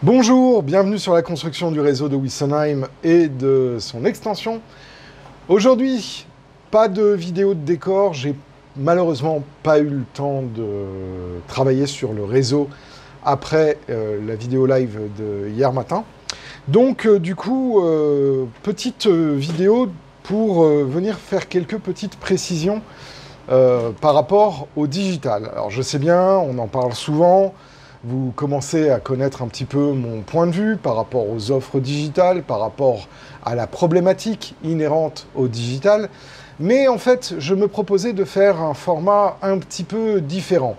Bonjour, bienvenue sur la construction du réseau de Wissonheim et de son extension. Aujourd'hui, pas de vidéo de décor, j'ai malheureusement pas eu le temps de travailler sur le réseau après la vidéo live de hier matin. Donc du coup, petite vidéo pour venir faire quelques petites précisions par rapport au digital. Alors je sais bien, on en parle souvent. Vous commencez à connaître un petit peu mon point de vue par rapport aux offres digitales, par rapport à la problématique inhérente au digital. Mais en fait, je me proposais de faire un format un petit peu différent.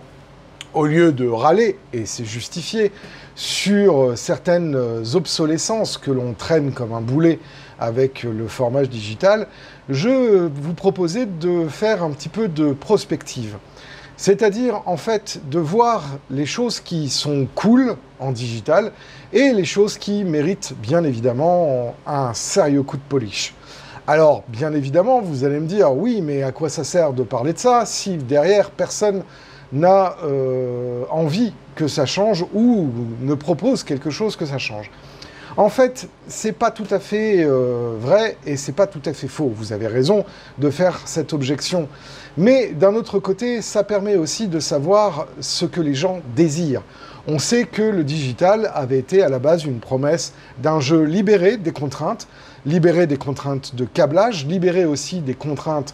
Au lieu de râler, et c'est justifié, sur certaines obsolescences que l'on traîne comme un boulet avec le format digital, je vous proposais de faire un petit peu de prospective. C'est-à-dire, en fait, de voir les choses qui sont cool en digital et les choses qui méritent, bien évidemment, un sérieux coup de polish. Alors, bien évidemment, vous allez me dire, oui, mais à quoi ça sert de parler de ça si derrière, personne n'a envie que ça change ou ne propose quelque chose que ça change. En fait, c'est pas tout à fait vrai et c'est pas tout à fait faux. Vous avez raison de faire cette objection. Mais d'un autre côté, ça permet aussi de savoir ce que les gens désirent. On sait que le digital avait été à la base une promesse d'un jeu libéré des contraintes de câblage, libéré aussi des contraintes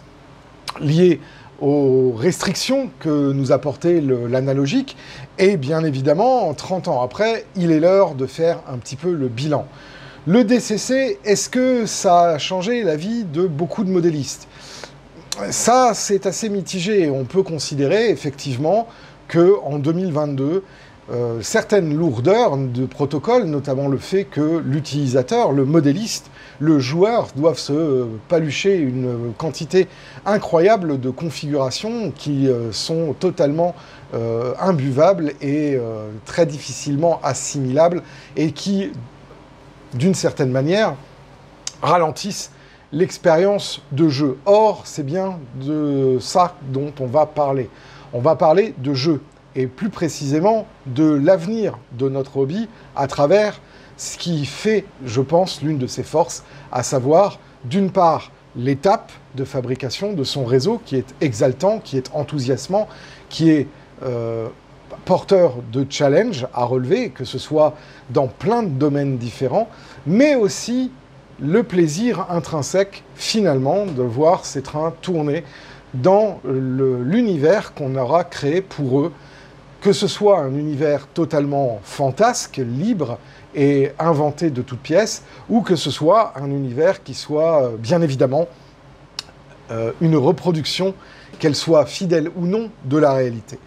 liées aux restrictions que nous apportait l'analogique. Et bien évidemment, 30 ans après, il est l'heure de faire un petit peu le bilan. Le DCC, est-ce que ça a changé la vie de beaucoup de modélistes ? Ça, c'est assez mitigé. On peut considérer effectivement qu'en 2022, certaines lourdeurs de protocole, notamment le fait que l'utilisateur, le modéliste, le joueur doivent se palucher une quantité incroyable de configurations qui sont totalement imbuvables et très difficilement assimilables et qui, d'une certaine manière, ralentissent l'expérience de jeu. Or, c'est bien de ça dont on va parler. On va parler de jeu, et plus précisément de l'avenir de notre hobby à travers ce qui fait, je pense, l'une de ses forces, à savoir, d'une part, l'étape de fabrication de son réseau qui est exaltant, qui est enthousiasmant, qui est porteur de challenges à relever, que ce soit dans plein de domaines différents, mais aussi le plaisir intrinsèque, finalement, de voir ces trains tourner dans l'univers qu'on aura créé pour eux, que ce soit un univers totalement fantasque, libre et inventé de toutes pièces, ou que ce soit un univers qui soit, bien évidemment, une reproduction, qu'elle soit fidèle ou non, de la réalité.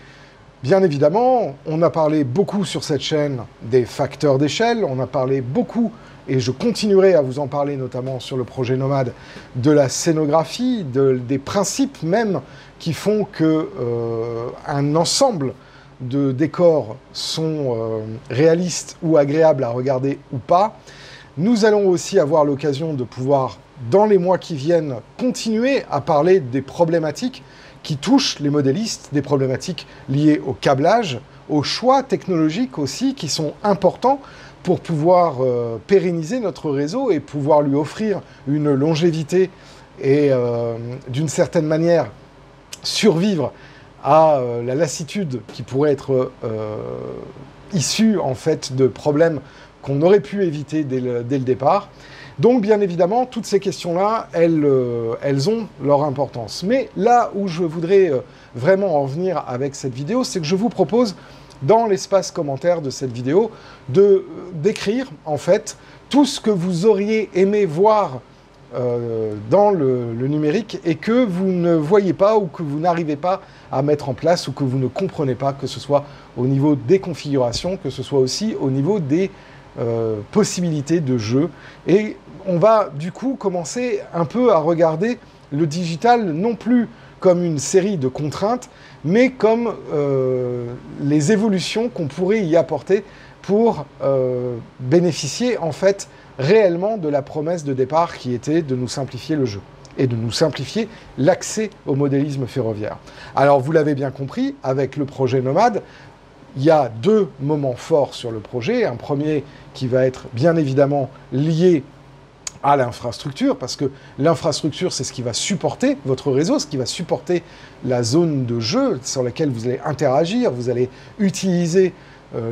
Bien évidemment, on a parlé beaucoup sur cette chaîne des facteurs d'échelle, on a parlé beaucoup, et je continuerai à vous en parler notamment sur le projet Nomade, de la scénographie, des principes même qui font qu'un ensemble de décors sont réalistes ou agréables à regarder ou pas. Nous allons aussi avoir l'occasion de pouvoir, dans les mois qui viennent, continuer à parler des problématiques qui touchent les modélistes, des problématiques liées au câblage, aux choix technologiques aussi, qui sont importants pour pouvoir pérenniser notre réseau et pouvoir lui offrir une longévité et, d'une certaine manière, survivre à la lassitude qui pourrait être issue, en fait, de problèmes qu'on aurait pu éviter dès le départ. Donc, bien évidemment, toutes ces questions-là, elles ont leur importance. Mais là où je voudrais vraiment en venir avec cette vidéo, c'est que je vous propose, dans l'espace commentaire de cette vidéo, d'écrire, en fait, tout ce que vous auriez aimé voir dans le numérique et que vous ne voyez pas ou que vous n'arrivez pas à mettre en place ou que vous ne comprenez pas, que ce soit au niveau des configurations, que ce soit aussi au niveau des possibilités de jeu. Et on va du coup commencer un peu à regarder le digital non plus comme une série de contraintes, mais comme les évolutions qu'on pourrait y apporter pour bénéficier en fait réellement de la promesse de départ qui était de nous simplifier le jeu et de nous simplifier l'accès au modélisme ferroviaire. Alors vous l'avez bien compris, avec le projet Nomade, il y a deux moments forts sur le projet. Un premier qui va être bien évidemment lié à l'infrastructure, parce que l'infrastructure, c'est ce qui va supporter votre réseau, ce qui va supporter la zone de jeu sur laquelle vous allez interagir, vous allez utiliser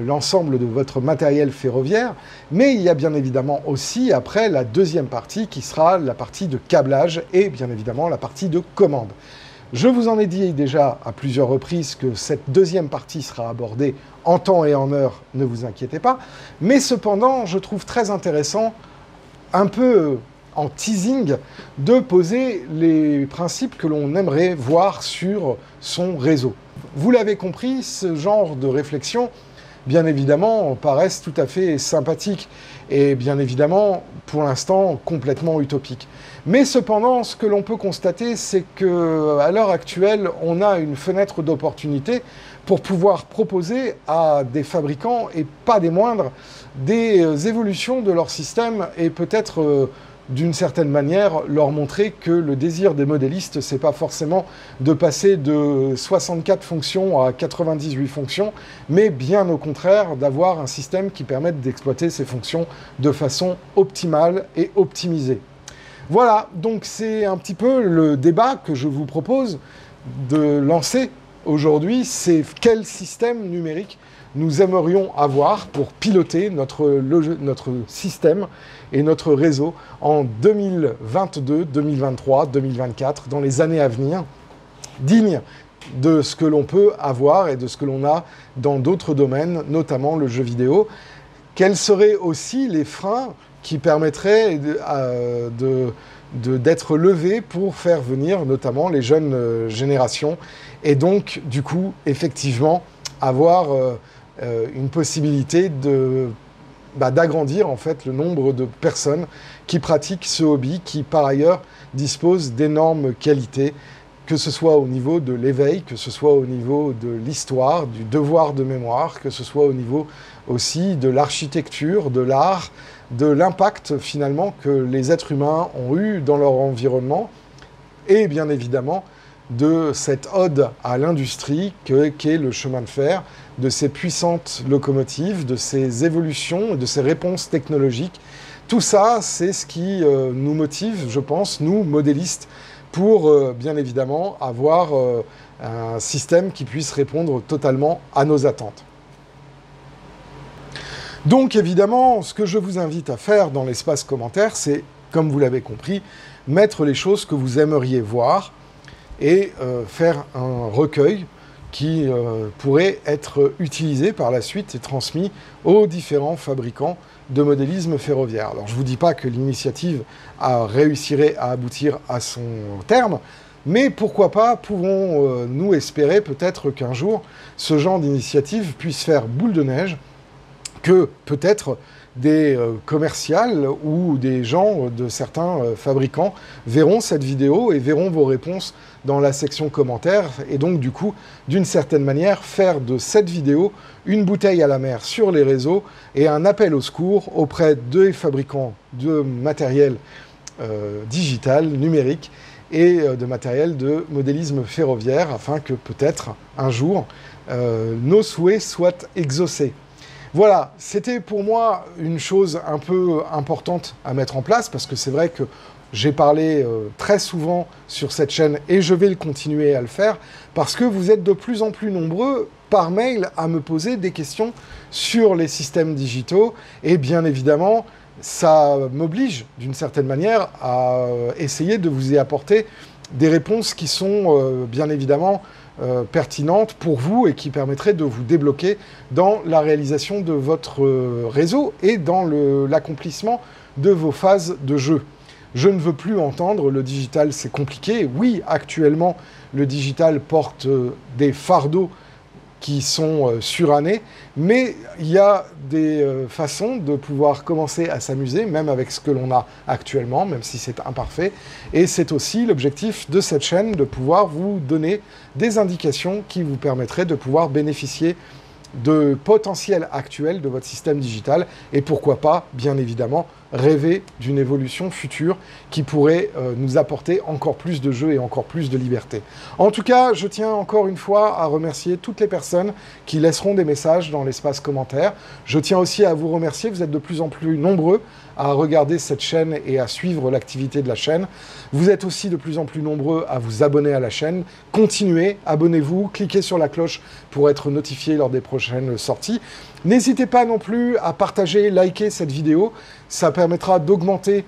l'ensemble de votre matériel ferroviaire, mais il y a bien évidemment aussi après la deuxième partie qui sera la partie de câblage et bien évidemment la partie de commande. Je vous en ai dit déjà à plusieurs reprises que cette deuxième partie sera abordée en temps et en heure, ne vous inquiétez pas, mais cependant je trouve très intéressant, un peu en teasing, de poser les principes que l'on aimerait voir sur son réseau. Vous l'avez compris, ce genre de réflexion, bien évidemment, paraissent tout à fait sympathiques et bien évidemment, pour l'instant, complètement utopiques. Mais cependant, ce que l'on peut constater, c'est qu'à l'heure actuelle, on a une fenêtre d'opportunité pour pouvoir proposer à des fabricants, et pas des moindres, des évolutions de leur système et peut-être d'une certaine manière, leur montrer que le désir des modélistes, c'est pas forcément de passer de 64 fonctions à 98 fonctions, mais bien au contraire, d'avoir un système qui permette d'exploiter ces fonctions de façon optimale et optimisée. Voilà, donc c'est un petit peu le débat que je vous propose de lancer aujourd'hui, c'est quel système numérique nous aimerions avoir pour piloter notre système et notre réseau en 2022, 2023, 2024, dans les années à venir, digne de ce que l'on peut avoir et de ce que l'on a dans d'autres domaines, notamment le jeu vidéo. Quels seraient aussi les freins qui permettraient d'être levés pour faire venir notamment les jeunes générations et donc, du coup, effectivement, avoir une possibilité d'agrandir en fait le nombre de personnes qui pratiquent ce hobby, qui par ailleurs disposent d'énormes qualités, que ce soit au niveau de l'éveil, que ce soit au niveau de l'histoire, du devoir de mémoire, que ce soit au niveau aussi de l'architecture, de l'art, de l'impact finalement que les êtres humains ont eu dans leur environnement, et bien évidemment de cette ode à l'industrie qu'est le chemin de fer, de ces puissantes locomotives, de ces évolutions, de ces réponses technologiques. Tout ça, c'est ce qui nous motive, je pense, nous, modélistes, pour bien évidemment avoir un système qui puisse répondre totalement à nos attentes. Donc évidemment, ce que je vous invite à faire dans l'espace commentaire, c'est, comme vous l'avez compris, mettre les choses que vous aimeriez voir et faire un recueil qui pourrait être utilisé par la suite et transmis aux différents fabricants de modélisme ferroviaire. Alors je ne vous dis pas que l'initiative réussirait à aboutir à son terme, mais pourquoi pas pouvons-nous espérer peut-être qu'un jour ce genre d'initiative puisse faire boule de neige, que peut-être des commerciales ou des gens de certains fabricants verront cette vidéo et verront vos réponses dans la section commentaires et donc du coup, d'une certaine manière, faire de cette vidéo une bouteille à la mer sur les réseaux et un appel au secours auprès des fabricants de matériel digital, numérique et de matériel de modélisme ferroviaire afin que peut-être un jour nos souhaits soient exaucés. Voilà, c'était pour moi une chose un peu importante à mettre en place parce que c'est vrai que j'ai parlé très souvent sur cette chaîne et je vais le continuer à le faire parce que vous êtes de plus en plus nombreux par mail à me poser des questions sur les systèmes digitaux et bien évidemment, ça m'oblige d'une certaine manière à essayer de vous y apporter des réponses qui sont bien évidemment pertinentes pour vous et qui permettraient de vous débloquer dans la réalisation de votre réseau et dans l'accomplissement de vos phases de jeu. Je ne veux plus entendre le digital, c'est compliqué. Oui, actuellement, le digital porte des fardeaux qui sont surannés, mais il y a des façons de pouvoir commencer à s'amuser, même avec ce que l'on a actuellement, même si c'est imparfait. Et c'est aussi l'objectif de cette chaîne, de pouvoir vous donner des indications qui vous permettraient de pouvoir bénéficier de potentiel actuel de votre système digital et pourquoi pas, bien évidemment, rêver d'une évolution future qui pourrait nous apporter encore plus de jeux et encore plus de liberté. En tout cas, je tiens encore une fois à remercier toutes les personnes qui laisseront des messages dans l'espace commentaire. Je tiens aussi à vous remercier, vous êtes de plus en plus nombreux à regarder cette chaîne et à suivre l'activité de la chaîne. Vous êtes aussi de plus en plus nombreux à vous abonner à la chaîne. Continuez, abonnez-vous, cliquez sur la cloche pour être notifié lors des prochaines sorties. N'hésitez pas non plus à partager, liker cette vidéo. Ça permettra d'augmenter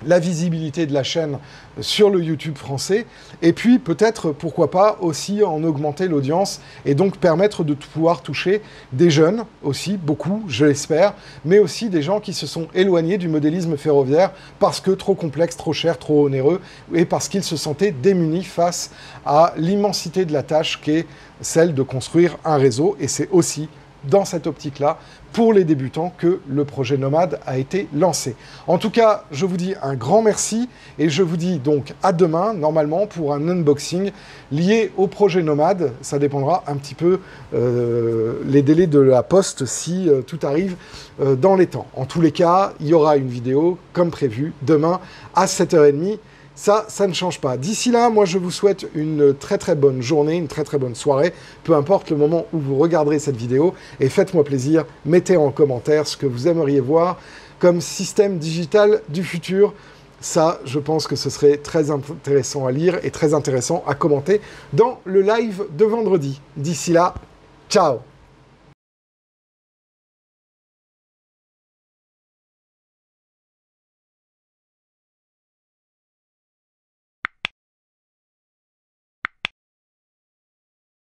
la visibilité de la chaîne sur le YouTube français, et puis peut-être, pourquoi pas, aussi en augmenter l'audience, et donc permettre de pouvoir toucher des jeunes aussi, beaucoup, je l'espère, mais aussi des gens qui se sont éloignés du modélisme ferroviaire parce que trop complexe, trop cher, trop onéreux, et parce qu'ils se sentaient démunis face à l'immensité de la tâche qu'est celle de construire un réseau, et c'est aussi dans cette optique-là, pour les débutants, que le projet Nomade a été lancé. En tout cas, je vous dis un grand merci, et je vous dis donc à demain, normalement, pour un unboxing lié au projet Nomade. Ça dépendra un petit peu les délais de la poste, si tout arrive dans les temps. En tous les cas, il y aura une vidéo, comme prévu, demain à 7h30. Ça ne change pas. D'ici là, moi, je vous souhaite une très très bonne journée, une très très bonne soirée, peu importe le moment où vous regarderez cette vidéo, et faites-moi plaisir, mettez en commentaire ce que vous aimeriez voir comme système digital du futur. Ça, je pense que ce serait très intéressant à lire et très intéressant à commenter dans le live de vendredi. D'ici là, ciao!